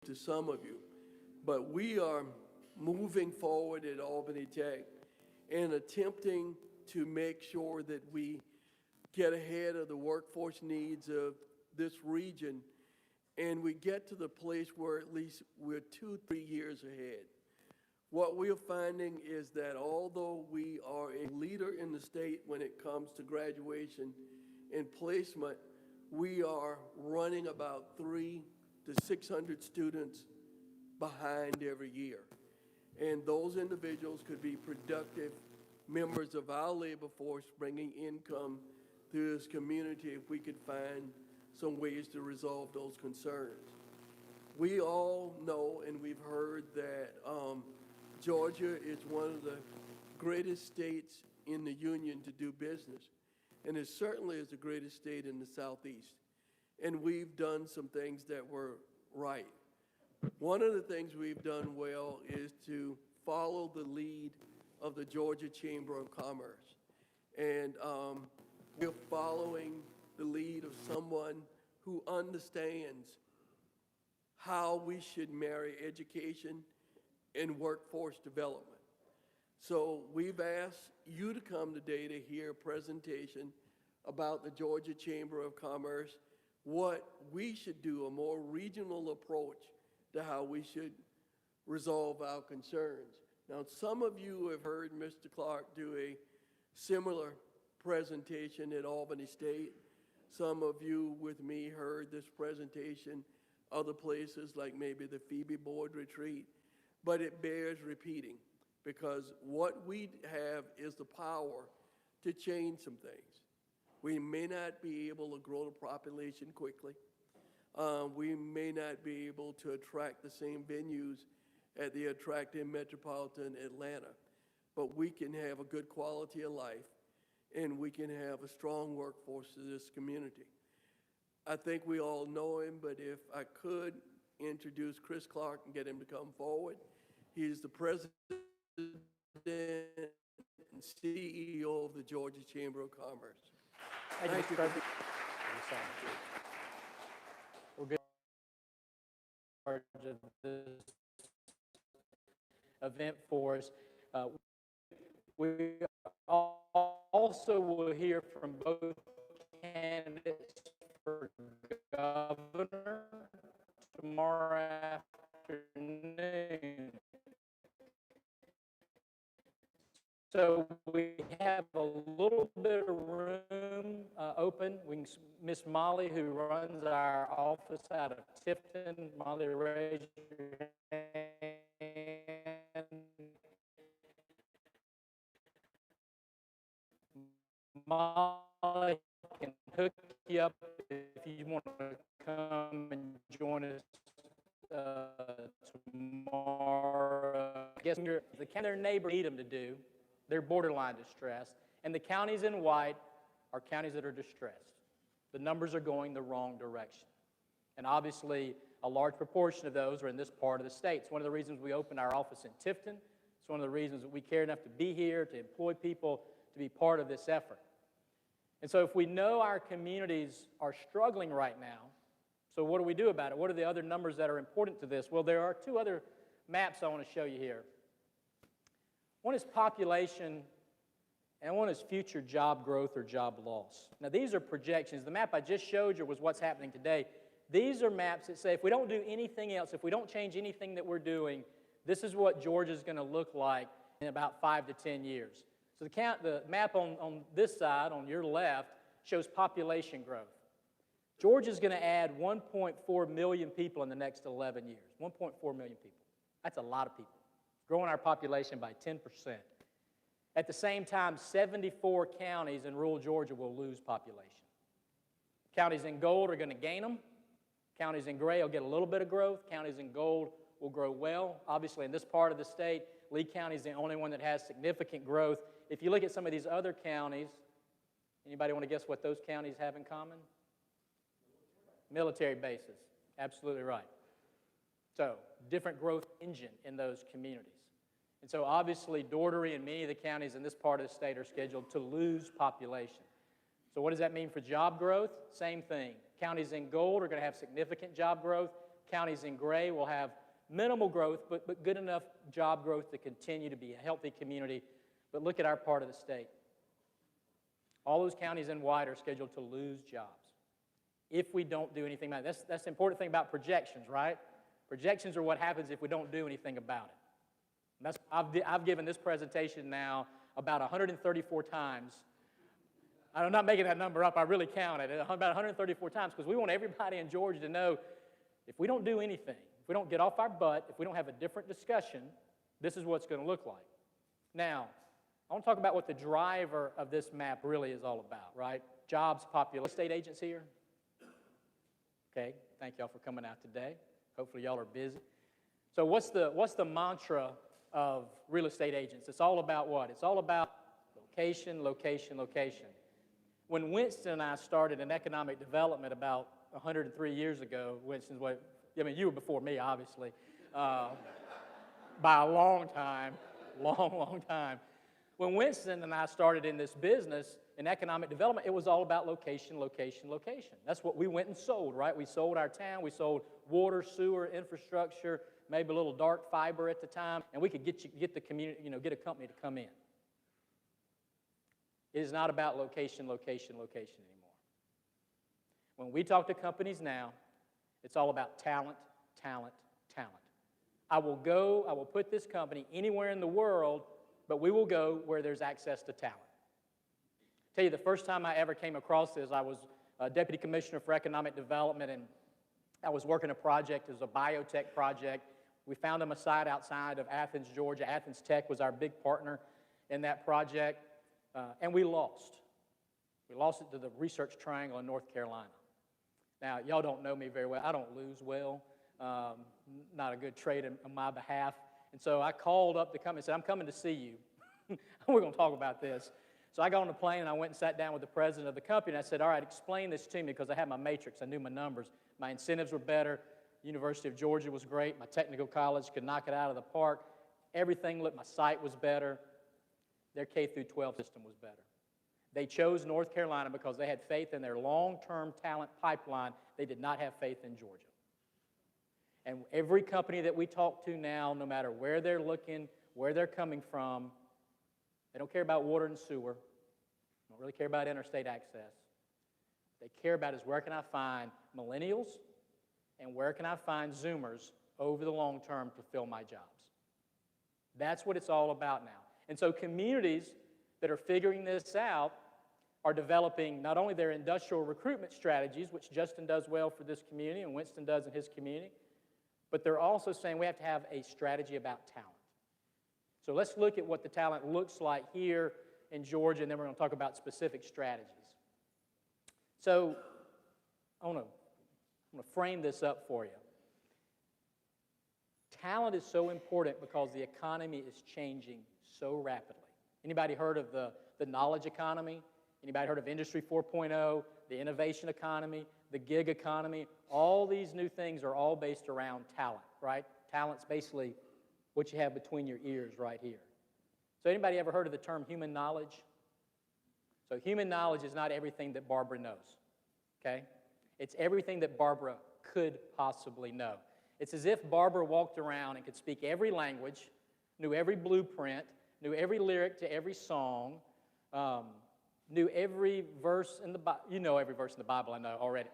to some of you, but we are moving forward at Albany Tech and attempting to make sure that we get ahead of the workforce needs of this region, and we get to the place where at least we're 2-3 years ahead. What we're finding is that although we are a leader in the state when it comes to graduation and placement, we are running about 300 to 600 students behind every year. And those individuals could be productive members of our labor force bringing income to this community if we could find some ways to resolve those concerns. We all know and we've heard that Georgia is one of the greatest states in the union to do business, and it certainly is the greatest state in the Southeast. And we've done some things that were right. One of the things we've done well is to follow the lead of the Georgia Chamber of Commerce. And we're following the lead of someone who understands how we should marry education and workforce development. So we've asked you to come today to hear a presentation about the Georgia Chamber of Commerce, what we should do, a more regional approach to how we should resolve our concerns. Now, some of you have heard Mr. Clark do a similar presentation at Albany State. Some of you with me heard this presentation other places like maybe the Phoebe Board Retreat, but it bears repeating because what we have is the power to change some things. We may not be able to grow the population quickly. We may not be able to attract the same venues at the attractive metropolitan Atlanta, but we can have a good quality of life and we can have a strong workforce to this community. I think we all know him, but if I could introduce Chris Clark and get him to come forward. He's the president and CEO of the Georgia Chamber of Commerce. Thank you, Mr. President. We'll get charge of this event for us. We also will hear from both candidates for governor tomorrow afternoon. So we have a little bit of room open. Miss Molly, who runs our office out of Tifton. Molly, raise your hand. Molly can hook you up if you want to come and join us tomorrow. I guess their neighbors need them to do. They're borderline distressed. And the counties in white are counties that are distressed. The numbers are going the wrong direction. And obviously, a large proportion of those are in this part of the state. It's one of the reasons we opened our office in Tifton. It's one of the reasons that we care enough to be here, to employ people, to be part of this effort. And so if we know our communities are struggling right now, so what do we do about it? What are the other numbers that are important to this? Well, there are two other maps I want to show you here. One is population, and one is future job growth or job loss. Now, these are projections. The map I just showed you was what's happening today. These are maps that say if we don't do anything else, if we don't change anything that we're doing, this is what Georgia's going to look like in about 5 to 10 years. So the map on this side, on your left, shows population growth. Georgia's going to add 1.4 million people in the next 11 years. 1.4 million people. That's a lot of people. Growing our population by 10%. At the same time, 74 counties in rural Georgia will lose population. Counties in gold are going to gain them. Counties in gray will get a little bit of growth. Counties in gold will grow well. Obviously, in this part of the state, Lee County is the only one that has significant growth. If you look at some of these other counties, anybody want to guess what those counties have in common? Military bases. Absolutely right. So, different growth engine in those communities. And so obviously Dougherty and many of the counties in this part of the state are scheduled to lose population. So what does that mean for job growth? Same thing. Counties in gold are going to have significant job growth. Counties in gray will have minimal growth, but good enough job growth to continue to be a healthy community. But look at our part of the state. All those counties in white are scheduled to lose jobs if we don't do anything about it. That's the important thing about projections, right? Projections are what happens if we don't do anything about it. I've given this presentation now about 134 times. I'm not making that number up. I really counted it about 134 times because we want everybody in Georgia to know if we don't do anything, if we don't get off our butt, if we don't have a different discussion, this is what it's going to look like. Now, I want to talk about what the driver of this map really is all about, right? Jobs, population. State agents here? Okay, thank y'all for coming out today. Hopefully y'all are busy. So what's the mantra of real estate agents? It's all about what? It's all about location, location, location. When Winston and I started in economic development about 103 years ago, you were before me, obviously, by a long time, long time. When Winston and I started in this business, in economic development, it was all about location, location, location. That's what we went and sold, right? We sold our town, we sold water, sewer, infrastructure, maybe a little dark fiber at the time, and we could get the community, get a company to come in. It is not about location, location, location anymore. When we talk to companies now, it's all about talent, talent, talent. I will put this company anywhere in the world, but we will go where there's access to talent. I'll tell you, the first time I ever came across this, I was a deputy commissioner for economic development, and I was working a project. It was a biotech project. We found them a site outside of Athens, Georgia. Athens Tech was our big partner in that project, and we lost. We lost it to the Research Triangle in North Carolina. Now, y'all don't know me very well. I don't lose well. Not a good trait on my behalf. And so I called up the company and said, I'm coming to see you. We're going to talk about this. So I got on the plane and I went and sat down with the president of the company and I said, all right, explain this to me because I had my matrix. I knew my numbers. My incentives were better. University of Georgia was great. My technical college could knock it out of the park. Everything looked, my site was better. Their K through 12 system was better. They chose North Carolina because they had faith in their long-term talent pipeline. They did not have faith in Georgia. And every company that we talk to now, no matter where they're looking, where they're coming from, they don't care about water and sewer. They don't really care about interstate access. What they care about is where can I find millennials and where can I find Zoomers over the long term to fill my jobs. That's what it's all about now. And so communities that are figuring this out are developing not only their industrial recruitment strategies, which Justin does well for this community and Winston does in his community, but they're also saying we have to have a strategy about talent. So let's look at what the talent looks like here in Georgia, and then we're going to talk about specific strategies. So I'm going to frame this up for you. Talent is so important because the economy is changing so rapidly. Anybody heard of the knowledge economy? Anybody heard of Industry 4.0, the innovation economy, the gig economy? All these new things are all based around talent, right? Talent's basically what you have between your ears right here. So anybody ever heard of the term human knowledge? So human knowledge is not everything that Barbara knows, okay? It's everything that Barbara could possibly know. It's as if Barbara walked around and could speak every language, knew every blueprint, knew every lyric to every song, knew every verse in the Bible. You know every verse in the Bible, I know already.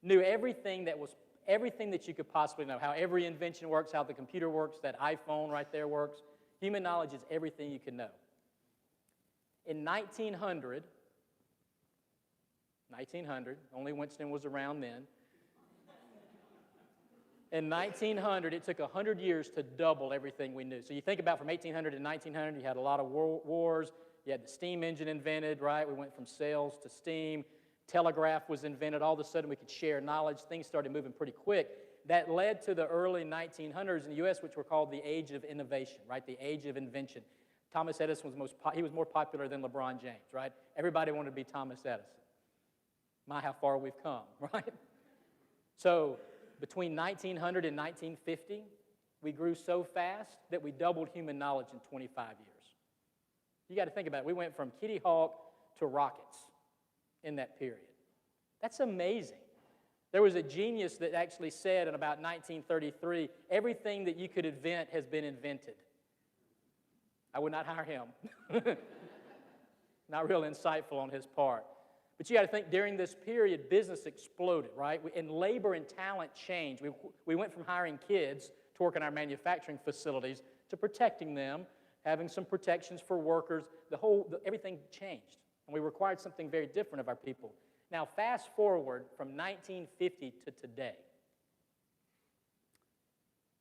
Knew everything that you could possibly know, how every invention works, how the computer works, that iPhone right there works. Human knowledge is everything you can know. In 1900, only Winston was around then. In 1900, it took 100 years to double everything we knew. So you think about from 1800 to 1900, you had a lot of wars. You had the steam engine invented, right? We went from sails to steam. Telegraph was invented. All of a sudden, we could share knowledge. Things started moving pretty quick. That led to the early 1900s in the U.S., which were called the age of innovation, right? The age of invention. Thomas Edison was more popular than LeBron James, right? Everybody wanted to be Thomas Edison. My, how far we've come, right? So between 1900 and 1950, we grew so fast that we doubled human knowledge in 25 years. You got to think about it. We went from Kitty Hawk to rockets in that period. That's amazing. There was a genius that actually said in about 1933, everything that you could invent has been invented. I would not hire him. Not real insightful on his part. But you got to think, during this period, business exploded, right? And labor and talent changed. We went from hiring kids to work in our manufacturing facilities to protecting them, having some protections for workers. Everything changed. And we required something very different of our people. Now, fast forward from 1950 to today.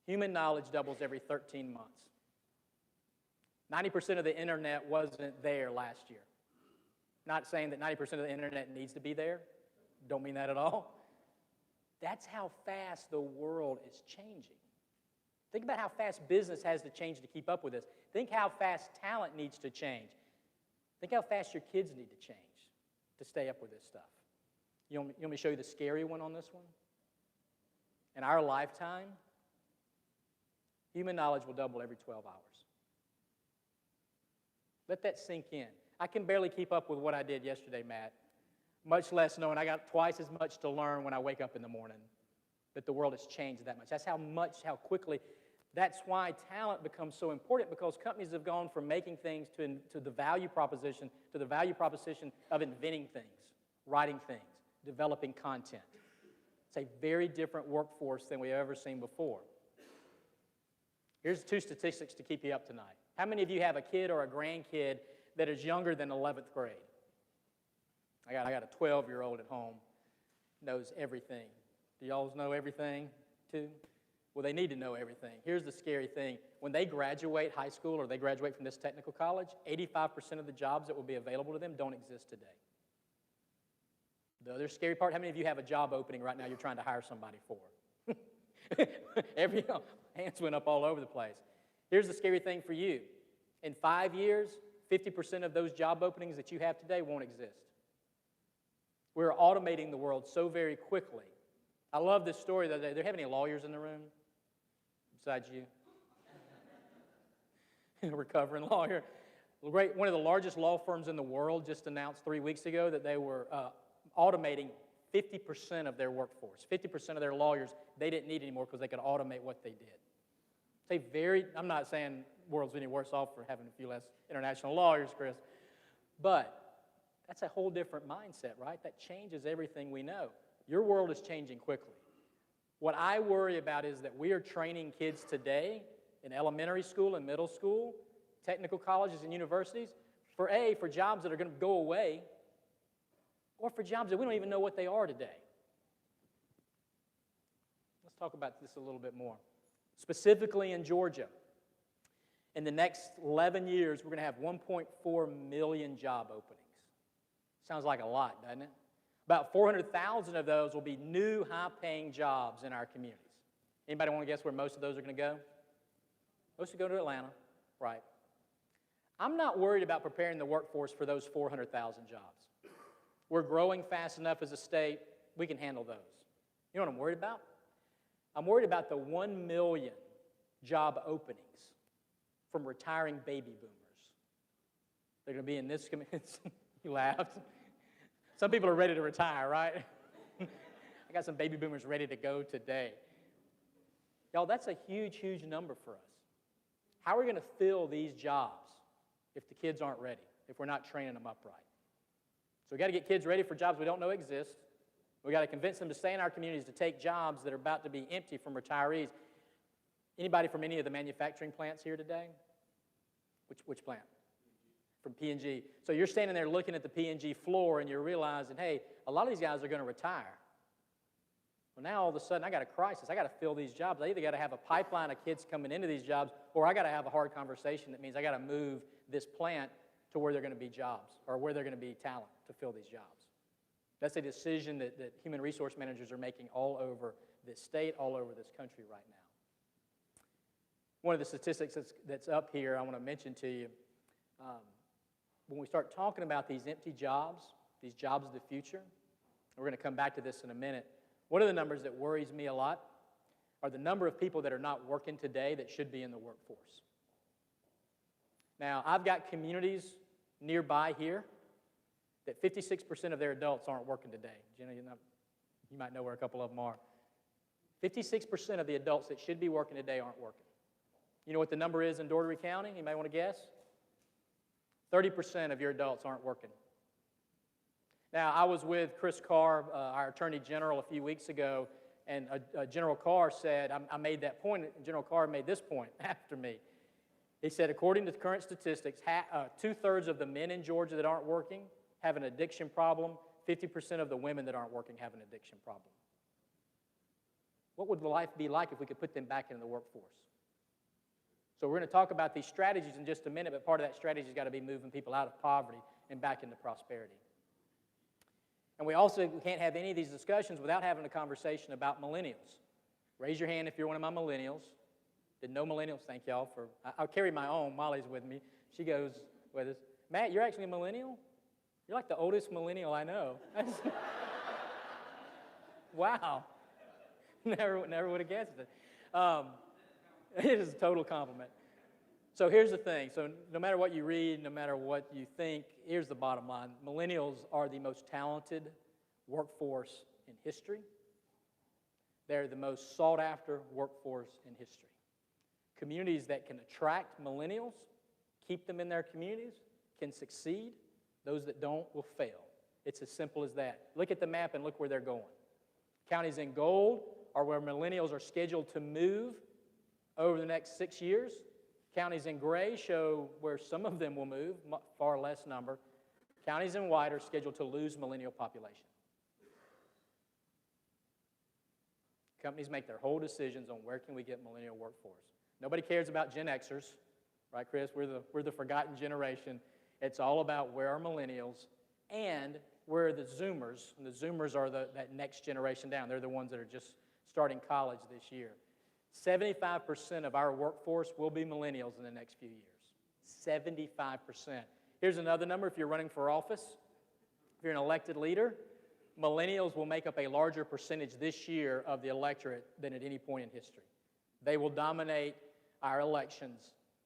Human knowledge doubles every 13 months. 90% of the internet wasn't there last year. Not saying that 90% of the internet needs to be there. Don't mean that at all. That's how fast the world is changing. Think about how fast business has to change to keep up with this. Think how fast talent needs to change. Think how fast your kids need to change to stay up with this stuff. You want me to show you the scary one on this one? In our lifetime, human knowledge will double every 12 hours. Let that sink in. I can barely keep up with what I did yesterday, Matt, much less knowing I got twice as much to learn when I wake up in the morning, that the world has changed that much. That's how quickly. That's why talent becomes so important, because companies have gone from making things to the value proposition, to the value proposition of inventing things, writing things, developing content. It's a very different workforce than we've ever seen before. Here's 2 statistics to keep you up tonight. How many of you have a kid or a grandkid that is younger than 11th grade? I got a 12-year-old at home, knows everything. Do y'all know everything too? Well, they need to know everything. Here's the scary thing. When they graduate high school or they graduate from this technical college, 85% of the jobs that will be available to them don't exist today. The other scary part, how many of you have a job opening right now you're trying to hire somebody for? Hands went up all over the place. Here's the scary thing for you. In 5 years, 50% of those job openings that you have today won't exist. We're automating the world so very quickly. I love this story the other day. Do you have any lawyers in the room besides you? A recovering lawyer. One of the largest law firms in the world just announced 3 weeks ago that they were automating 50% of their workforce. 50% of their lawyers they didn't need anymore because they could automate what they did. I'm not saying the world's any worse off for having a few less international lawyers, Chris, but that's a whole different mindset, right? That changes everything we know. Your world is changing quickly. What I worry about is that we are training kids today in elementary school and middle school, technical colleges and universities, for jobs that are going to go away, or for jobs that we don't even know what they are today. Let's talk about this a little bit more. Specifically in Georgia, in the next 11 years, we're going to have 1.4 million job openings. Sounds like a lot, doesn't it? About 400,000 of those will be new, high-paying jobs in our communities. Anybody want to guess where most of those are going to go? Most will go to Atlanta, right? I'm not worried about preparing the workforce for those 400,000 jobs. We're growing fast enough as a state, we can handle those. You know what I'm worried about? I'm worried about the 1 million job openings from retiring baby boomers. They're going to be in this community. You laughed. Some people are ready to retire, right? I got some baby boomers ready to go today. Y'all, that's a huge, huge number for us. How are we going to fill these jobs if the kids aren't ready, if we're not training them upright? So we've got to get kids ready for jobs we don't know exist. We've got to convince them to stay in our communities, to take jobs that are about to be empty from retirees. Anybody from any of the manufacturing plants here today? Which plant? From P&G. So you're standing there looking at the P&G floor and you're realizing, hey, a lot of these guys are going to retire. Well, now all of a sudden I got a crisis. I got to fill these jobs. I either got to have a pipeline of kids coming into these jobs, or I got to have a hard conversation that means I got to move this plant to where they're going to be jobs, or where they're going to be talent to fill these jobs. That's a decision that human resource managers are making all over this state, all over this country right now. One of the statistics that's up here I want to mention to you, when we start talking about these empty jobs, these jobs of the future, we're going to come back to this in a minute. One of the numbers that worries me a lot are the number of people that are not working today that should be in the workforce. Now, I've got communities nearby here that 56% of their adults aren't working today. Jenna, You might know where a couple of them are. 56% of the adults that should be working today aren't working. You know what the number is in Dougherty County? You may want to guess? 30% of your adults aren't working. Now, I was with Chris Carr, our Attorney General, a few weeks ago, and General Carr said, I made that point, and General Carr made this point after me. He said, according to current statistics, two-thirds of the men in Georgia that aren't working have an addiction problem. 50% of the women that aren't working have an addiction problem. What would life be like if we could put them back into the workforce? So we're going to talk about these strategies in just a minute, but part of that strategy has got to be moving people out of poverty and back into prosperity. And we also can't have any of these discussions without having a conversation about millennials. Raise your hand if you're one of my millennials. Did no millennials? Thank y'all for. I'll carry my own. Molly's with me. She goes with us. Matt, you're actually a millennial? You're like the oldest millennial I know. Wow. Never would have guessed it. It is a total compliment. So here's the thing. So no matter what you read, no matter what you think, here's the bottom line. Millennials are the most talented workforce in history. They're the most sought-after workforce in history. Communities that can attract millennials, keep them in their communities, can succeed. Those that don't will fail. It's as simple as that. Look at the map and look where they're going. Counties in gold are where millennials are scheduled to move over the next 6 years. Counties in gray show where some of them will move, far less number. Counties in white are scheduled to lose millennial population. Companies make their whole decisions on where can we get millennial workforce. Nobody cares about Gen Xers, right, Chris? We're the forgotten generation. It's all about where are millennials and where are the Zoomers. And the Zoomers are that next generation down. They're the ones that are just starting college this year. 75% of our workforce will be millennials in the next few years. 75%. Here's another number if you're running for office. If you're an elected leader, millennials will make up a larger percentage this year of the electorate than at any point in history. They will dominate our elections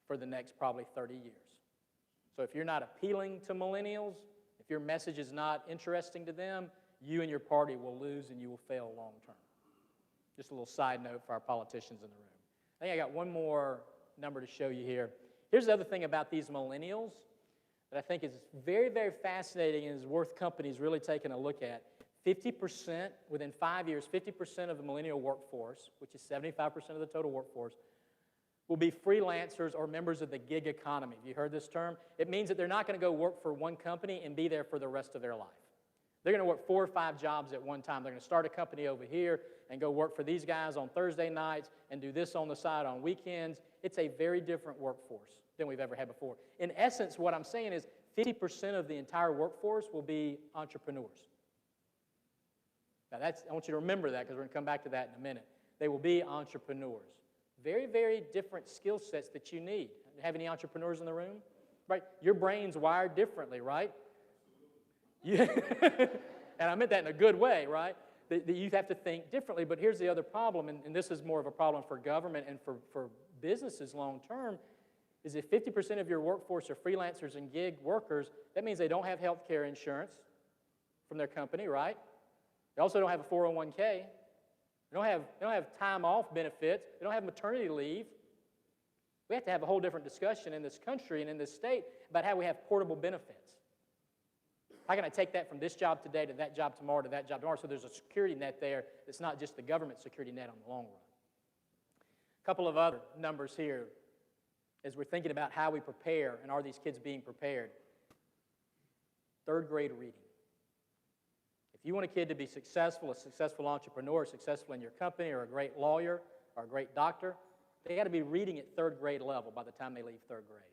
for the next probably 30 years. So if you're not appealing to millennials, if your message is not interesting to them, you and your party will lose and you will fail long term. Just a little side note for our politicians in the room. I think I got one more number to show you here. Here's the other thing about these millennials that I think is very, very fascinating and is worth companies really taking a look at. 50%, within 5 years, 50% of the millennial workforce, which is 75% of the total workforce, will be freelancers or members of the gig economy. Have you heard this term? It means that they're not going to go work for one company and be there for the rest of their life. They're going to work 4 or 5 jobs at one time. They're going to start a company over here and go work for these guys on Thursday nights and do this on the side on weekends. It's a very different workforce than we've ever had before. In essence, what I'm saying is 50% of the entire workforce will be entrepreneurs. Now, I want you to remember that because we're going to come back to that in a minute. They will be entrepreneurs. Very, very different skill sets that you need. Have any entrepreneurs in the room? Right? Your brain's wired differently, right? Yeah. And I meant that in a good way, right? That you have to think differently. But here's the other problem, and this is more of a problem for government and for businesses long term, is if 50% of your workforce are freelancers and gig workers, that means they don't have health care insurance from their company, right? They also don't have a 401k. They don't have time off benefits. They don't have maternity leave. We have to have a whole different discussion in this country and in this state about how we have portable benefits. How can I take that from this job today to that job tomorrow to that job tomorrow? So there's a security net there that's not just the government security net on the long run. A couple of other numbers here as we're thinking about how we prepare and are these kids being prepared. 3rd grade reading. If you want a kid to be successful, a successful entrepreneur, successful in your company, or a great lawyer, or a great doctor, they got to be reading at 3rd grade level by the time they leave 3rd grade.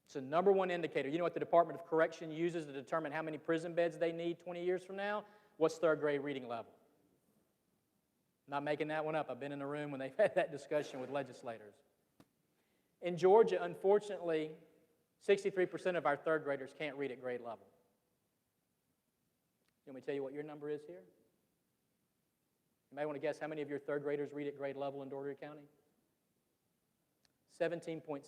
It's the number one indicator. You know what the Department of Correction uses to determine how many prison beds they need 20 years from now? What's 3rd grade reading level? I'm not making that one up. I've been in the room when they've had that discussion with legislators. In Georgia, unfortunately, 63% of our 3rd graders can't read at grade level. Let me tell you what your number is here. You may want to guess how many of your 3rd graders read at grade level in Dougherty County? 17.6%.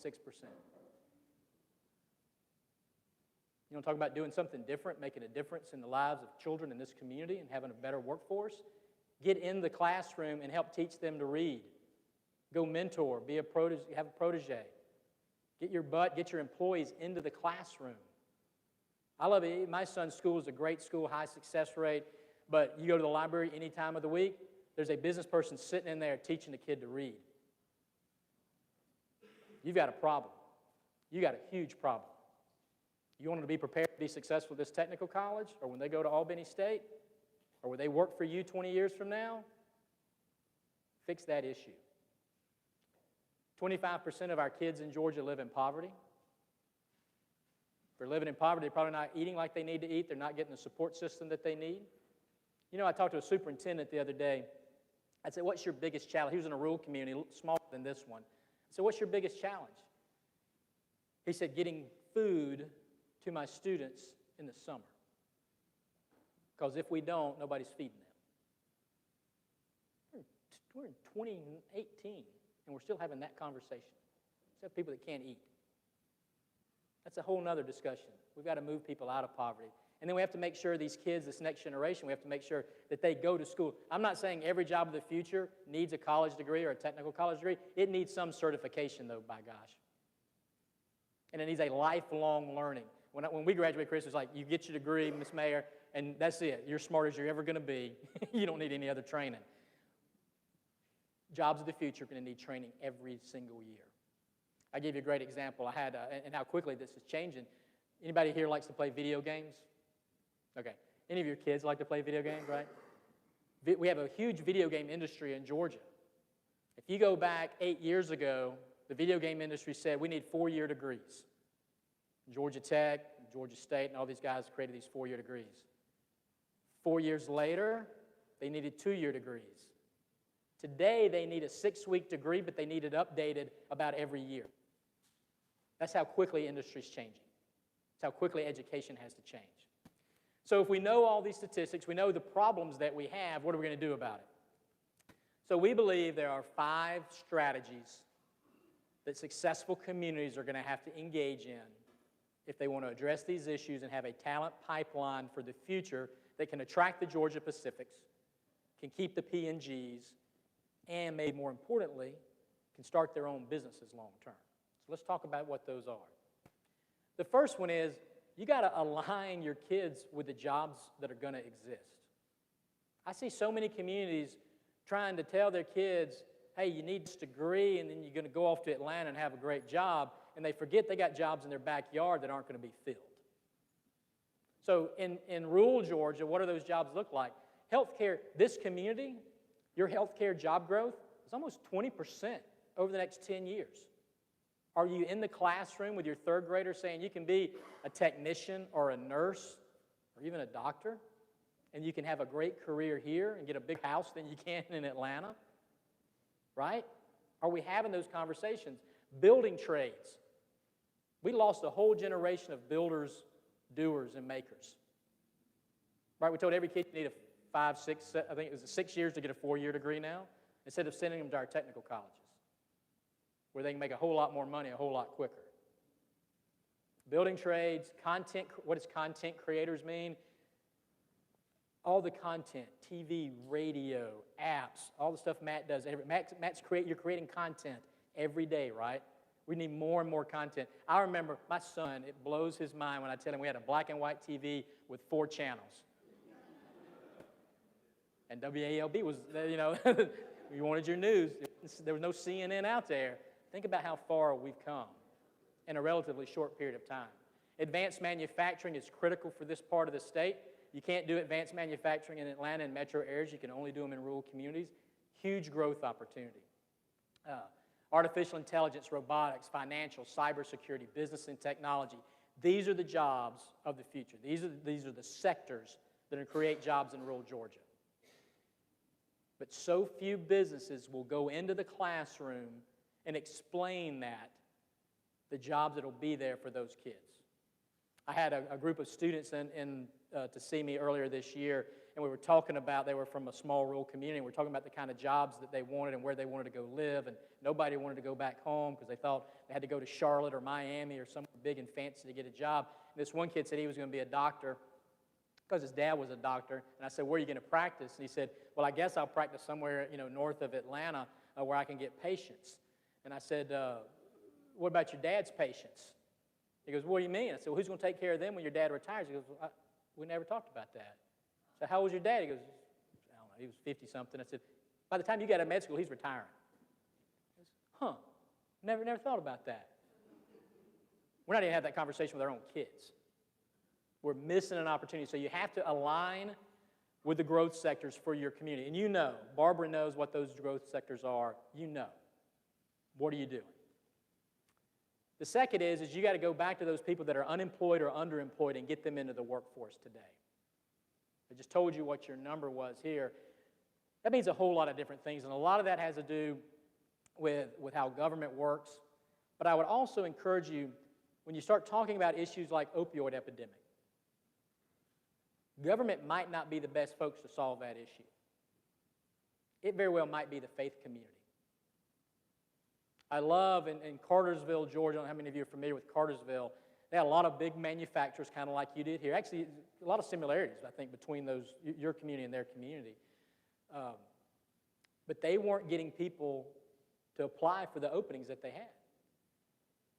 You want to talk about doing something different, making a difference in the lives of children in this community and having a better workforce? Get in the classroom and help teach them to read. Go mentor, have a protege. Get your employees into the classroom. I love it. My son's school is a great school, high success rate, but you go to the library any time of the week, there's a business person sitting in there teaching the kid to read. You've got a problem. You got a huge problem. You want them to be prepared to be successful at this technical college, or when they go to Albany State, or when they work for you 20 years from now? Fix that issue. 25% of our kids in Georgia live in poverty. If they're living in poverty, they're probably not eating like they need to eat. They're not getting the support system that they need. You know, I talked to a superintendent the other day. I said, what's your biggest challenge? He was in a rural community, smaller than this one. I said, what's your biggest challenge? He said, getting food to my students in the summer. Because if we don't, nobody's feeding them. We're in 2018, and we're still having that conversation. We still have people that can't eat. That's a whole other discussion. We've got to move people out of poverty. And then we have to make sure these kids, this next generation, we have to make sure that they go to school. I'm not saying every job of the future needs a college degree or a technical college degree. It needs some certification, though, by gosh. And it needs a lifelong learning. When we graduate, Chris, it's like you get your degree, Miss Mayor, and that's it. You're as smart as you're ever going to be. You don't need any other training. Jobs of the future are going to need training every single year. I gave you a great example. I had, and how quickly this is changing. Anybody here likes to play video games? Okay. Any of your kids like to play video games, right? We have a huge video game industry in Georgia. If you go back 8 years ago, the video game industry said we need 4-year degrees. Georgia Tech, Georgia State, and all these guys created these 4-year degrees. 4 years later, they needed 2-year degrees. Today, they need a 6-week degree, but they need it updated about every year. That's how quickly industry is changing. That's how quickly education has to change. So if we know all these statistics, we know the problems that we have, what are we going to do about it? So we believe there are 5 strategies that successful communities are going to have to engage in if they want to address these issues and have a talent pipeline for the future that can attract the Georgia Pacifics, can keep the P&Gs, and maybe more importantly, can start their own businesses long term. So let's talk about what those are. The first one is you got to align your kids with the jobs that are going to exist. I see so many communities trying to tell their kids, hey, you need this degree, and then you're going to go off to Atlanta and have a great job, and they forget they got jobs in their backyard that aren't going to be filled. So in rural Georgia, what do those jobs look like? Healthcare, this community, your healthcare job growth is almost 20% over the next 10 years. Are you in the classroom with your 3rd grader saying you can be a technician or a nurse or even a doctor, and you can have a great career here and get a big house than you can in Atlanta? Right? Are we having those conversations? Building trades. We lost a whole generation of builders, doers, and makers. Right? We told every kid you need a 5, 6, I think it was 6 years to get a 4-year degree now, instead of sending them to our technical colleges, where they can make a whole lot more money a whole lot quicker. Building trades, content, what does content creators mean? All the content, TV, radio, apps, all the stuff Matt does. You're creating content every day, right? We need more and more content. I remember my son, it blows his mind when I tell him we had a black and white TV with 4 channels. And WALB was, you know, you wanted your news. There was no CNN out there. Think about how far we've come in a relatively short period of time. Advanced manufacturing is critical for this part of the state. You can't do advanced manufacturing in Atlanta and metro areas. You can only do them in rural communities. Huge growth opportunity. Artificial intelligence, robotics, financial, cybersecurity, business and technology. These are the jobs of the future. These are the sectors that are going to create jobs in rural Georgia. But so few businesses will go into the classroom and explain the jobs that will be there for those kids. I had a group of students to see me earlier this year, and we were talking about, they were from a small rural community, and we were talking about the kind of jobs that they wanted and where they wanted to go live, and nobody wanted to go back home because they thought they had to go to Charlotte or Miami or somewhere big and fancy to get a job. And this one kid said he was going to be a doctor because his dad was a doctor, and I said, where are you going to practice? And he said, well, I guess I'll practice somewhere, north of Atlanta where I can get patients. And I said, what about your dad's patients? He goes, what do you mean? I said, well, who's going to take care of them when your dad retires? He goes, well, we never talked about that. I said, how old was your dad? He goes, I don't know, he was 50-something. I said, by the time you get out of med school, he's retiring. He goes, never thought about that. We're not even having that conversation with our own kids. We're missing an opportunity. So you have to align with the growth sectors for your community. And Barbara knows what those growth sectors are. What are you doing? The second is you got to go back to those people that are unemployed or underemployed and get them into the workforce today. I just told you what your number was here. That means a whole lot of different things, and a lot of that has to do with how government works. But I would also encourage you, when you start talking about issues like opioid epidemic, government might not be the best folks to solve that issue. It very well might be the faith community. I love in Cartersville, Georgia, I don't know how many of you are familiar with Cartersville, they had a lot of big manufacturers, kind of like you did here. Actually, a lot of similarities, I think, between your community and their community. But they weren't getting people to apply for the openings that they had.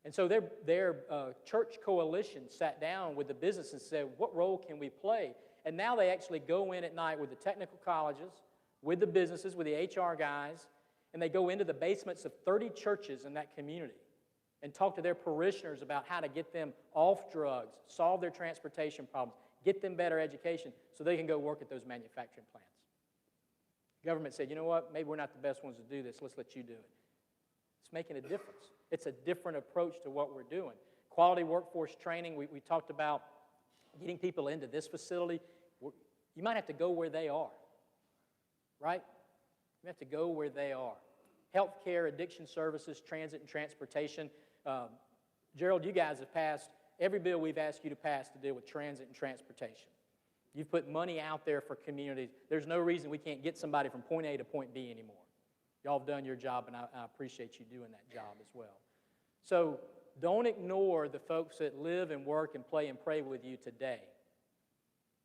And so their church coalition sat down with the business and said, what role can we play? And now they actually go in at night with the technical colleges, with the businesses, with the HR guys, and they go into the basements of 30 churches in that community and talk to their parishioners about how to get them off drugs, solve their transportation problems, get them better education so they can go work at those manufacturing plants. The government said, you know what, maybe we're not the best ones to do this, let's let you do it. It's making a difference. It's a different approach to what we're doing. Quality workforce training, we talked about getting people into this facility. You might have to go where they are, right? You have to go where they are. Healthcare, addiction services, transit and transportation. Gerald, you guys have passed every bill we've asked you to pass to deal with transit and transportation. You've put money out there for communities. There's no reason we can't get somebody from point A to point B anymore. Y'all have done your job, and I appreciate you doing that job as well. So don't ignore the folks that live and work and play and pray with you today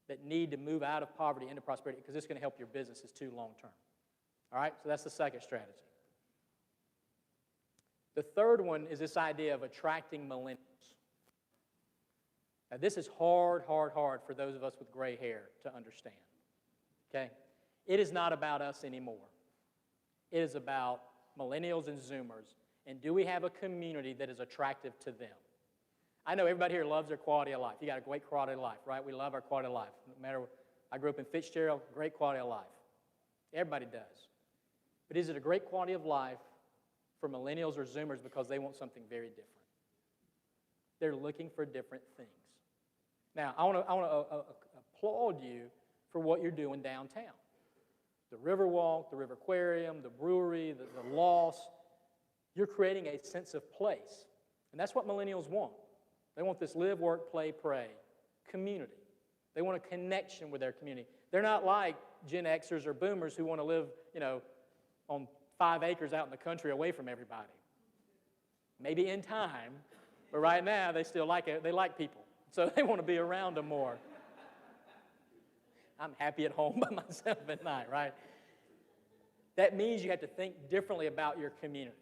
that need to move out of poverty into prosperity because it's going to help your businesses too long term. All right, so that's the second strategy. The third one is this idea of attracting millennials. Now, this is hard for those of us with gray hair to understand, okay? It is not about us anymore. It is about millennials and Zoomers, and do we have a community that is attractive to them? I know everybody here loves their quality of life. You got a great quality of life, right? We love our quality of life. No matter what, I grew up in Fitzgerald, great quality of life. Everybody does. But is it a great quality of life for millennials or Zoomers because they want something very different? They're looking for different things. Now, I want to applaud you for what you're doing downtown. The Riverwalk, the River Aquarium, the brewery, the loss. You're creating a sense of place. And that's what millennials want. They want this live, work, play, pray community. They want a connection with their community. They're not like Gen Xers or Boomers who want to live, on 5 acres out in the country away from everybody. Maybe in time, but right now they still like it. They like people, so they want to be around them more. I'm happy at home by myself at night, right? That means you have to think differently about your community.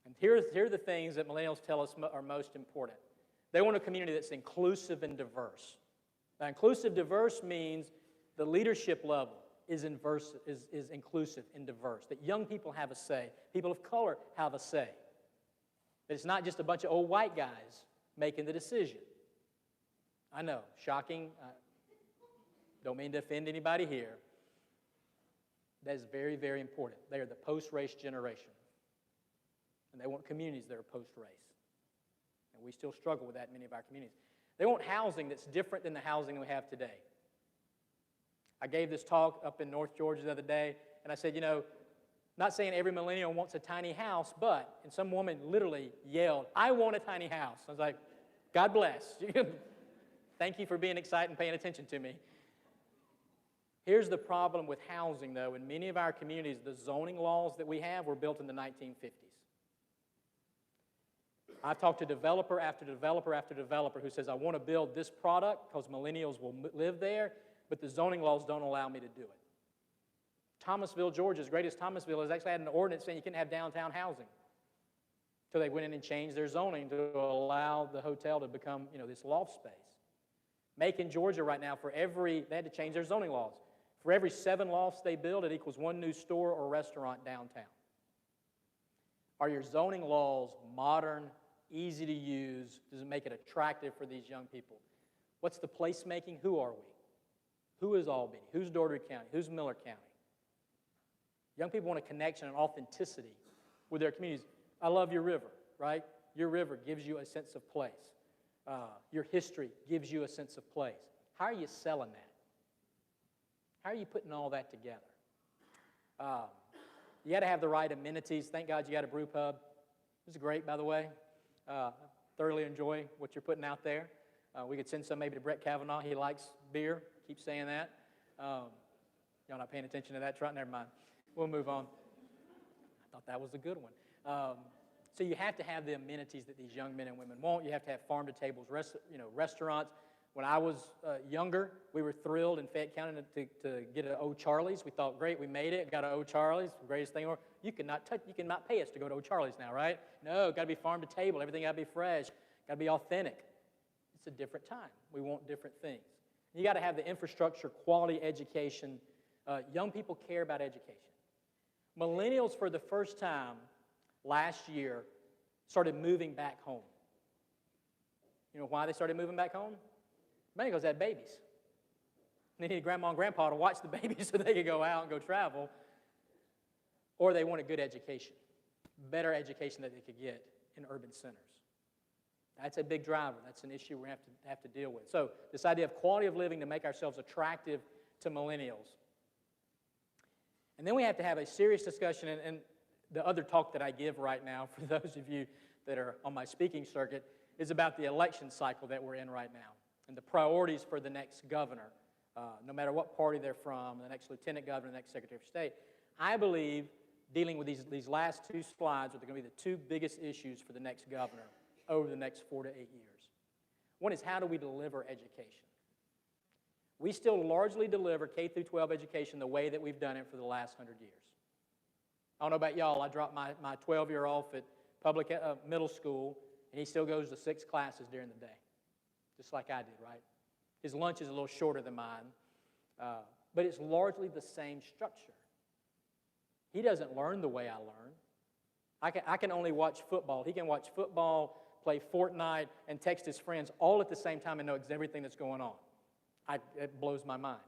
And here are the things that millennials tell us are most important. They want a community that's inclusive and diverse. Now, inclusive, diverse means the leadership level is inclusive and diverse, that young people have a say, people of color have a say, that it's not just a bunch of old white guys making the decision. I know, shocking. Don't mean to offend anybody here. That is very, very important. They are the post-race generation. And they want communities that are post-race. And we still struggle with that in many of our communities. They want housing that's different than the housing we have today. I gave this talk up in North Georgia the other day, and I said, not saying every millennial wants a tiny house, and some woman literally yelled, I want a tiny house. I was like, God bless. Thank you for being excited and paying attention to me. Here's the problem with housing, though. In many of our communities, the zoning laws that we have were built in the 1950s. I've talked to developer after developer after developer who says, I want to build this product because millennials will live there, but the zoning laws don't allow me to do it. Thomasville, Georgia's greatest Thomasville, has actually had an ordinance saying you can't have downtown housing. So they went in and changed their zoning to allow the hotel to become, this loft space. Macon, Georgia right now, they had to change their zoning laws. For every 7 lofts they build, it equals 1 new store or restaurant downtown. Are your zoning laws modern, easy to use? Does it make it attractive for these young people? What's the placemaking? Who are we? Who is Albany? Who's Dougherty County? Who's Miller County? Young people want a connection and authenticity with their communities. I love your river, right? Your river gives you a sense of place. Your history gives you a sense of place. How are you selling that? How are you putting all that together? You got to have the right amenities. Thank God you got a brew pub. This is great, by the way. Thoroughly enjoy what you're putting out there. We could send some maybe to Brett Kavanaugh. He likes beer. Keep saying that. Y'all not paying attention to that? Never mind. We'll move on. I thought that was a good one. So you have to have the amenities that these young men and women want. You have to have farm-to-tables, restaurants. When I was younger, we were thrilled in Fayette County to get an O'Charlie's. We thought, great, we made it. Got an O'Charlie's, greatest thing ever. You cannot pay us to go to O'Charlie's now, right? No, got to be farm-to-table. Everything got to be fresh. Got to be authentic. It's a different time. We want different things. You got to have the infrastructure, quality education. Young people care about education. Millennials, for the first time last year, started moving back home. You know why they started moving back home? Mainly because they had babies. They needed grandma and grandpa to watch the babies so they could go out and go travel. Or they wanted good education, better education that they could get in urban centers. That's a big driver. That's an issue we're going to have to deal with. So this idea of quality of living to make ourselves attractive to millennials. And then we have to have a serious discussion, and the other talk that I give right now, for those of you that are on my speaking circuit, is about the election cycle that we're in right now and the priorities for the next governor, no matter what party they're from, the next lieutenant governor, the next secretary of state. I believe dealing with these last 2 slides are going to be the 2 biggest issues for the next governor over the next 4 to 8 years. One is, how do we deliver education? We still largely deliver K through 12 education the way that we've done it for the last 100 years. I don't know about y'all, I dropped my 12-year off at public middle school, and he still goes to 6 classes during the day, just like I did, right? His lunch is a little shorter than mine, but it's largely the same structure. He doesn't learn the way I learn. I can only watch football. He can watch football, play Fortnite, and text his friends all at the same time and know everything that's going on. It blows my mind.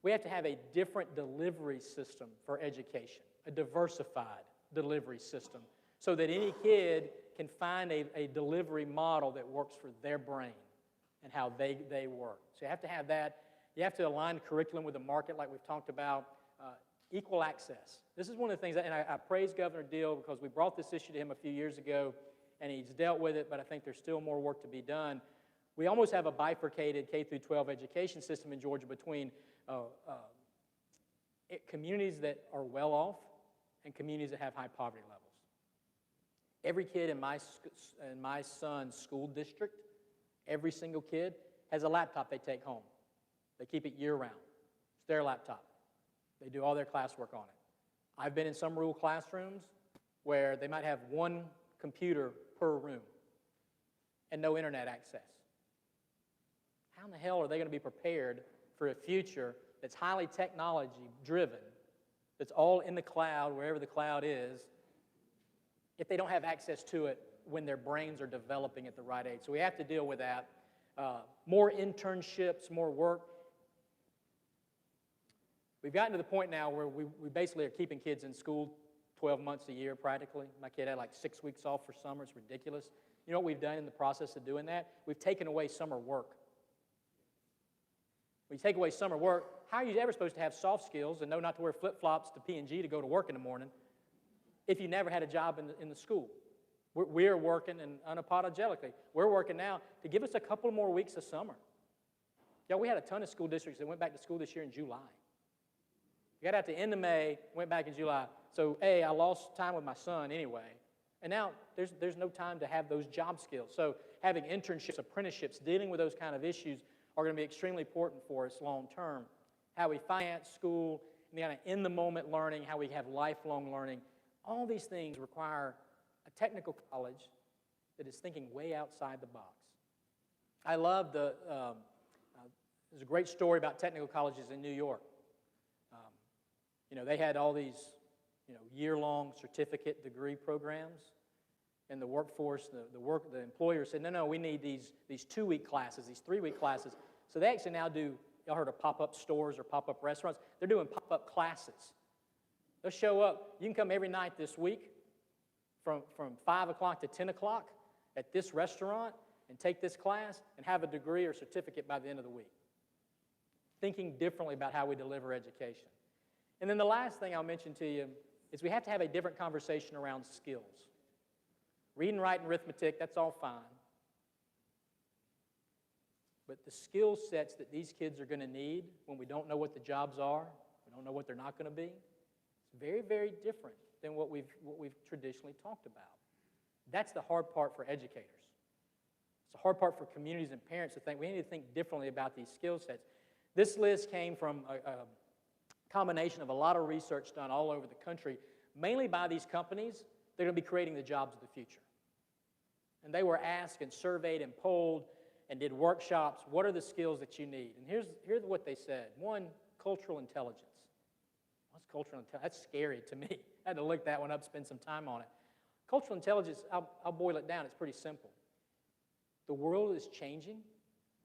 We have to have a different delivery system for education, a diversified delivery system, so that any kid can find a delivery model that works for their brain and how they work. So you have to have that. You have to align curriculum with the market like we've talked about. Equal access. This is one of the things, and I praise Governor Deal because we brought this issue to him a few years ago, and he's dealt with it, but I think there's still more work to be done. We almost have a bifurcated K through 12 education system in Georgia between communities that are well off and communities that have high poverty levels. Every kid in my son's school district, every single kid has a laptop they take home. They keep it year-round. It's their laptop. They do all their classwork on it. I've been in some rural classrooms where they might have 1 computer per room and no internet access. How in the hell are they going to be prepared for a future that's highly technology-driven, that's all in the cloud, wherever the cloud is, if they don't have access to it when their brains are developing at the right age? So we have to deal with that. More internships, more work. We've gotten to the point now where we basically are keeping kids in school 12 months a year practically. My kid had like 6 weeks off for summer. It's ridiculous. You know what we've done in the process of doing that? We've taken away summer work. When you take away summer work, how are you ever supposed to have soft skills and know not to wear flip-flops to P&G to go to work in the morning if you never had a job in the school? We're working, and unapologetically, we're working now to give us a couple more weeks of summer. Yeah, we had a ton of school districts that went back to school this year in July. We got out to end of May, went back in July. So, A, I lost time with my son anyway. And now there's no time to have those job skills. So having internships, apprenticeships, dealing with those kind of issues are going to be extremely important for us long term. How we finance school, and kind of in-the-moment learning, how we have lifelong learning. All these things require a technical college that is thinking way outside the box. I love there's a great story about technical colleges in New York. They had all these, year-long certificate degree programs, and the workforce, the employer said, no, we need these 2-week classes, these 3-week classes. So they actually now do, y'all heard of pop-up stores or pop-up restaurants? They're doing pop-up classes. They'll show up. You can come every night this week from 5 o'clock to 10 o'clock at this restaurant and take this class and have a degree or certificate by the end of the week. Thinking differently about how we deliver education. And then the last thing I'll mention to you is we have to have a different conversation around skills. Reading, writing, arithmetic, that's all fine. But the skill sets that these kids are going to need when we don't know what the jobs are, we don't know what they're not going to be, it's very, very different than what we've traditionally talked about. That's the hard part for educators. It's the hard part for communities and parents to think we need to think differently about these skill sets. This list came from a combination of a lot of research done all over the country, mainly by these companies. They're going to be creating the jobs of the future. And they were asked and surveyed and polled and did workshops. What are the skills that you need? And here's what they said. 1, cultural intelligence. What's cultural intelligence? That's scary to me. I had to look that one up, spend some time on it. Cultural intelligence, I'll boil it down. It's pretty simple. The world is changing.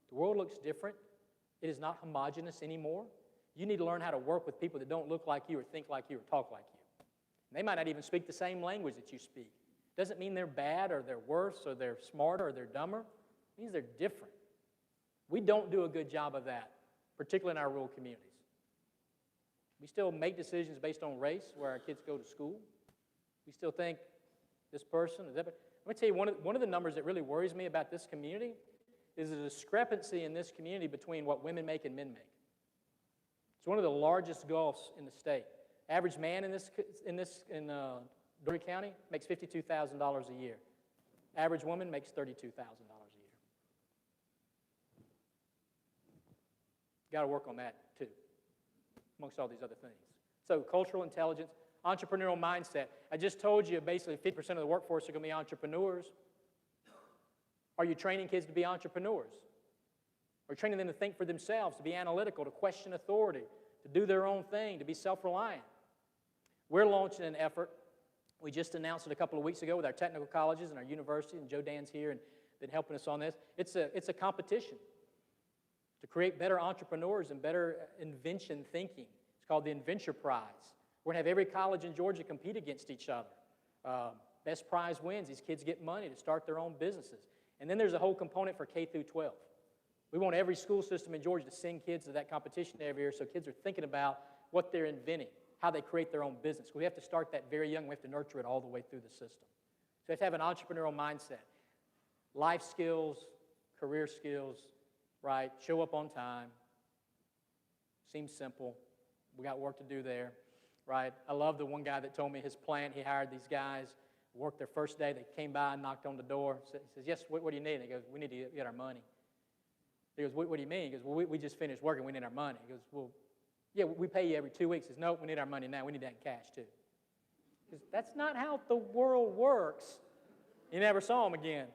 The world looks different. It is not homogeneous anymore. You need to learn how to work with people that don't look like you or think like you or talk like you. And they might not even speak the same language that you speak. Doesn't mean they're bad or they're worse or they're smarter or they're dumber. It means they're different. We don't do a good job of that, particularly in our rural communities. We still make decisions based on race where our kids go to school. We still think this person is that. Let me tell you, one of the numbers that really worries me about this community is the discrepancy in this community between what women make and men make. It's one of the largest gulfs in the state. Average man in Dougherty County makes $52,000 a year. Average woman makes $32,000 a year. Got to work on that too, amongst all these other things. So cultural intelligence, entrepreneurial mindset. I just told you basically 50% of the workforce are going to be entrepreneurs. Are you training kids to be entrepreneurs? Are you training them to think for themselves, to be analytical, to question authority, to do their own thing, to be self-reliant? We're launching an effort. We just announced it a couple of weeks ago with our technical colleges and our universities, and Joe Dan's here and been helping us on this. It's a competition to create better entrepreneurs and better invention thinking. It's called the Inventure Prize. We're going to have every college in Georgia compete against each other. Best prize wins. These kids get money to start their own businesses. And then there's a whole component for K through 12. We want every school system in Georgia to send kids to that competition every year so kids are thinking about what they're inventing, how they create their own business. We have to start that very young. We have to nurture it all the way through the system. So we have to have an entrepreneurial mindset. Life skills, career skills, right? Show up on time. Seems simple. We got work to do there, right? I love the one guy that told me his plant, he hired these guys, worked their first day. They came by and knocked on the door. He says, yes, what do you need? And he goes, we need to get our money. He goes, what do you mean? He goes, well, we just finished working. We need our money. He goes, well, yeah, we pay you every 2 weeks. He says, no, we need our money now. We need that in cash too. He goes, that's not how the world works. He never saw him again.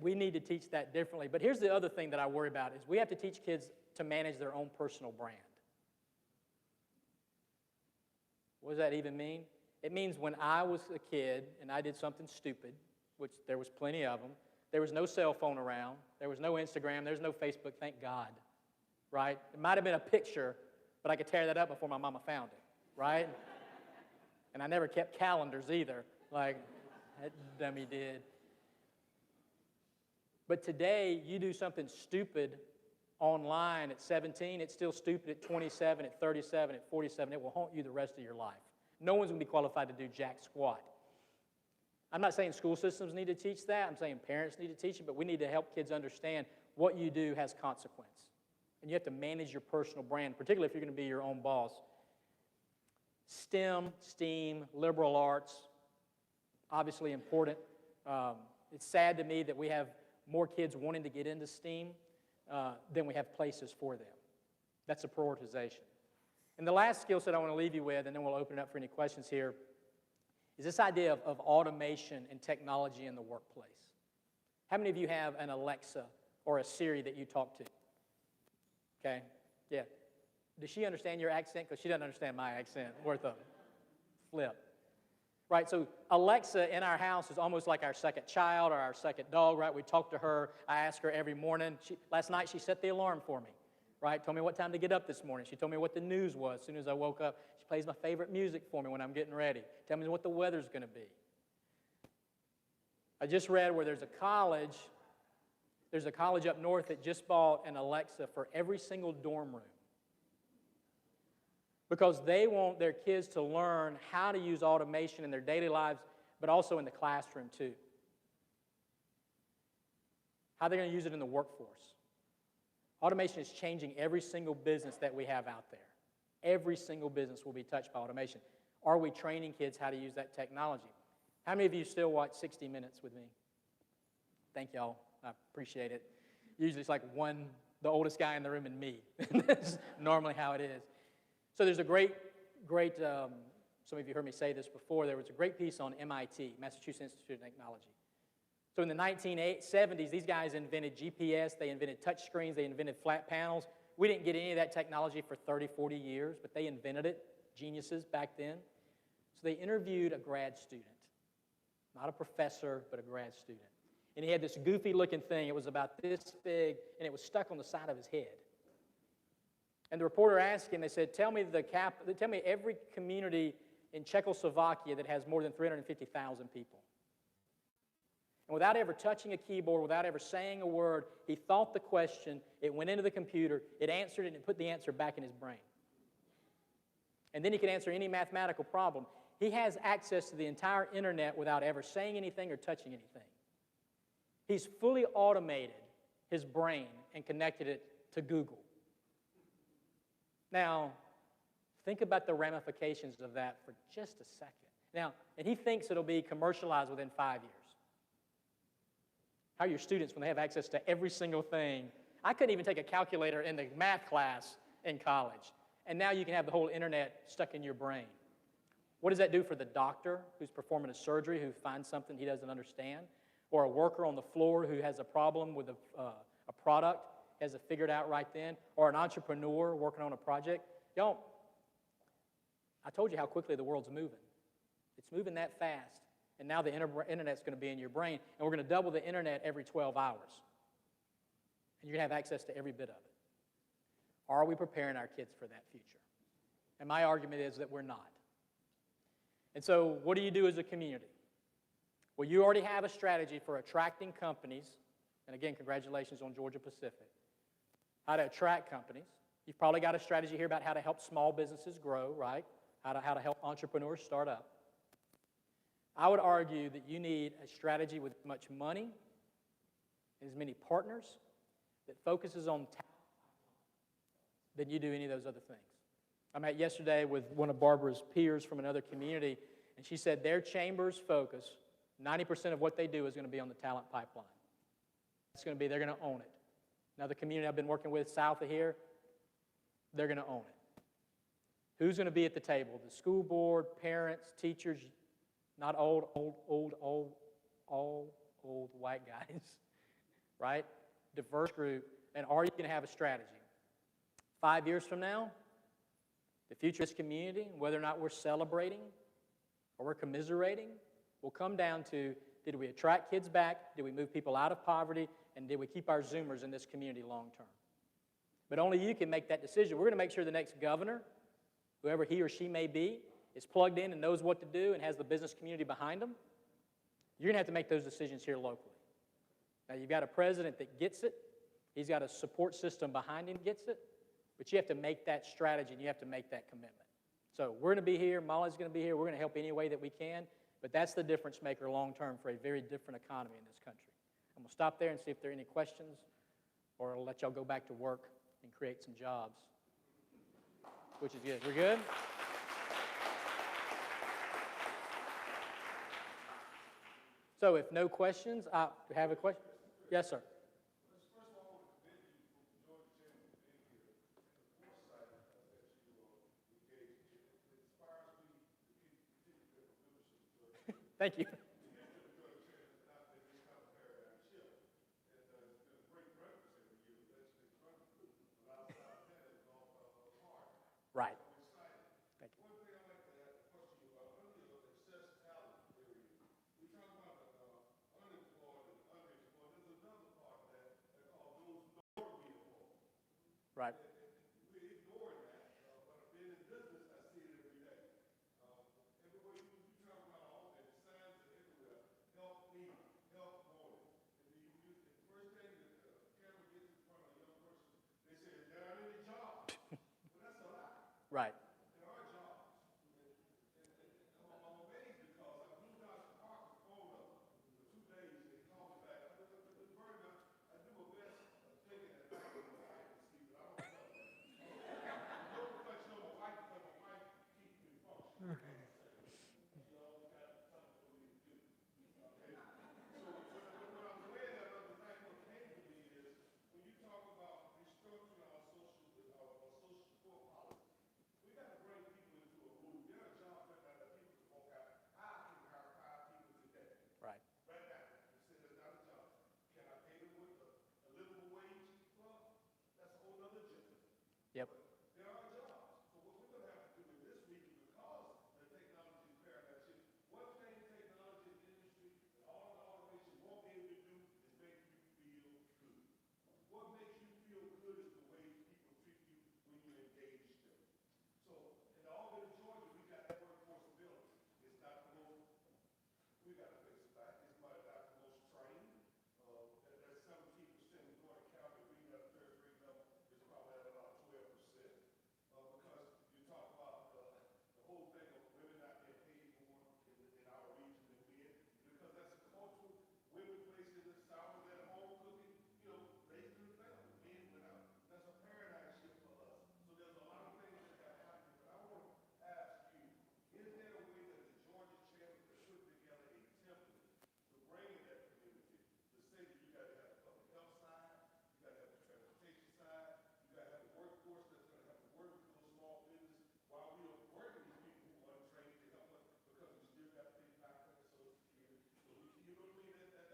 We need to teach that differently. But here's the other thing that I worry about is we have to teach kids to manage their own personal brand. What does that even mean? It means when I was a kid and I did something stupid, which there was plenty of them, there was no cell phone around, there was no Instagram, there was no Facebook, thank God, right? It might have been a picture, but I could tear that up before my mama found it, right? And I never kept calendars either, like that dummy did. But today, you do something stupid online at 17, it's still stupid at 27, at 37, at 47. It will haunt you the rest of your life. No one's going to be qualified to do jack squat. I'm not saying school systems need to teach that. I'm saying parents need to teach it, but we need to help kids understand what you do has consequence. and you have to manage your personal brand, particularly if you're going to be your own boss. STEM, STEAM, liberal arts, obviously important. It's sad to me that we have more kids wanting to get into STEAM than we have places for them. That's a prioritization. And the last skill set I want to leave you with, and then we'll open it up for any questions here, is this idea of automation and technology in the workplace. How many of you have an Alexa or a Siri that you talk to? Okay, yeah. Does she understand your accent? Because she doesn't understand my accent. Worth a flip. Right, so Alexa in our house is almost like our second child or our second dog, right? We talk to her. I ask her every morning. Last night she set the alarm for me, right? Told me what time to get up this morning. She told me what the news was as soon as I woke up. She plays my favorite music for me when I'm getting ready. Tell me what the weather's going to be. I just read where there's a college up north that just bought an Alexa for every single dorm room, because they want their kids to learn how to use automation in their daily lives, but also in the classroom too. How they're going to use it in the workforce. Automation is changing every single business that we have out there. Every single business will be touched by automation. Are we training kids how to use that technology? How many of you still watch 60 Minutes with me? Thank y'all. I appreciate it. Usually it's like the oldest guy in the room and me. That's normally how it is. So there's a great, some of you heard me say this before, there was a great piece on MIT, Massachusetts Institute of Technology. So in the 1970s, these guys invented GPS, they invented touch screens, they invented flat panels. We didn't get any of that technology for 30, 40 years, but they invented it, geniuses back then. So they interviewed a grad student, not a professor, but a grad student. And he had this goofy looking thing, it was about this big, and it was stuck on the side of his head. And the reporter asked him, they said, tell me every community in Czechoslovakia that has more than 350,000 people. And without ever touching a keyboard, without ever saying a word, he thought the question, it went into the computer, it answered it, and it put the answer back in his brain. And then he could answer any mathematical problem. He has access to the entire internet without ever saying anything or touching anything. He's fully automated his brain and connected it to Google. Now, think about the ramifications of that for just a second. Now, and he thinks it'll be commercialized within 5 years. How are your students when they have access to every single thing? I couldn't even take a calculator in the math class in college. And now you can have the whole internet stuck in your brain. What does that do for the doctor who's performing a surgery who finds something he doesn't understand? Or a worker on the floor who has a problem with a product, has it figured out right then? Or an entrepreneur working on a project? Y'all, I told you how quickly the world's moving. It's moving that fast. And now the internet's going to be in your brain. And we're going to double the internet every 12 hours. And you're going to have access to every bit of it. Are we preparing our kids for that future? And my argument is that we're not. And so what do you do as a community? Well, you already have a strategy for attracting companies. And again, congratulations on Georgia Pacific. How to attract companies. You've probably got a strategy here about how to help small businesses grow, right? How to help entrepreneurs start up. I would argue that you need a strategy with much money and as many partners that focuses on talent than you do any of those other things. I met yesterday with one of Barbara's peers from another community, and she said their chamber's focus, 90% of what they do is going to be on the talent pipeline. It's going to be, they're going to own it. Now, the community I've been working with south of here, they're going to own it. Who's going to be at the table? The school board, parents, teachers, not old white guys, right? Diverse group. And are you going to have a strategy? 5 years from now, the future of this community, whether or not we're celebrating or we're commiserating, will come down to, did we attract kids back? Did we move people out of poverty? And did we keep our Zoomers in this community long term? But only you can make that decision. We're going to make sure the next governor, whoever he or she may be, is plugged in and knows what to do and has the business community behind them. You're going to have to make those decisions here locally. Now, you've got a president that gets it. He's got a support system behind him that gets it. But you have to make that strategy and you have to make that commitment. So we're going to be here. Molly's going to be here. We're going to help any way that we can. But that's the difference maker long term for a very different economy in this country. I'm going to stop there and see if there are any questions, or I'll let y'all go back to work and create some jobs, which is good. We're good? So if no questions, I have a question. Yes, sir. Thank you. Right. Thank you. Right. Right. Right. Yep.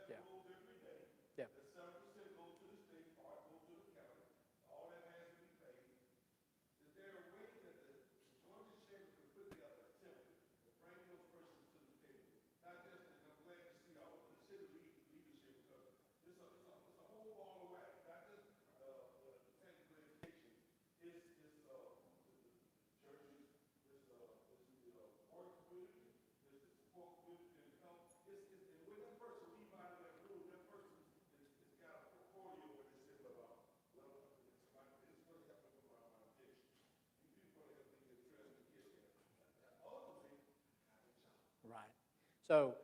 Yeah. Yeah. Right. So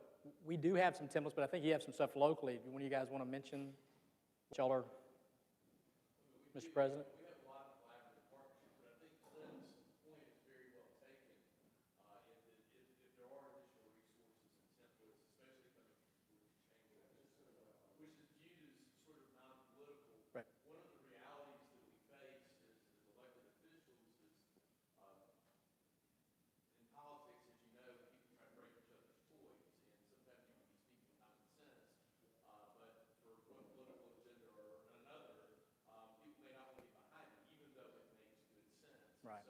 we do have some templates, but I think you have some stuff locally. Do one of you guys want to mention what y'all are, Mr. President? Right. Right.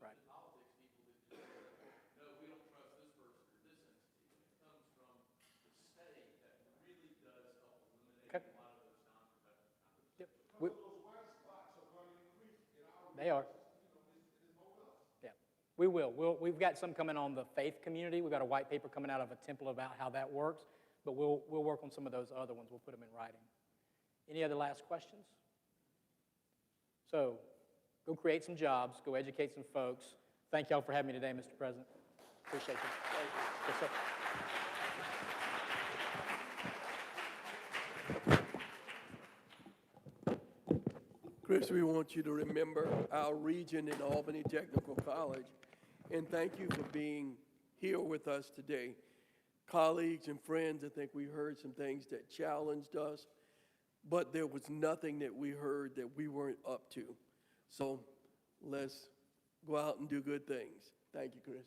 Right. Okay. Yep. They are. Yeah. We will. We've got some coming on the faith community. We've got a white paper coming out of a temple about how that works, but we'll work on some of those other ones. We'll put them in writing. Any other last questions? So Go create some jobs. Go educate some folks. Thank y'all for having me today, Mr. President. Appreciate you. Yes, sir. Chris, we want you to remember our region in Albany Technical College, and thank you for being here with us today. Colleagues and friends, I think we heard some things that challenged us, but there was nothing that we heard that we weren't up to. So let's go out and do good things. Thank you, Chris.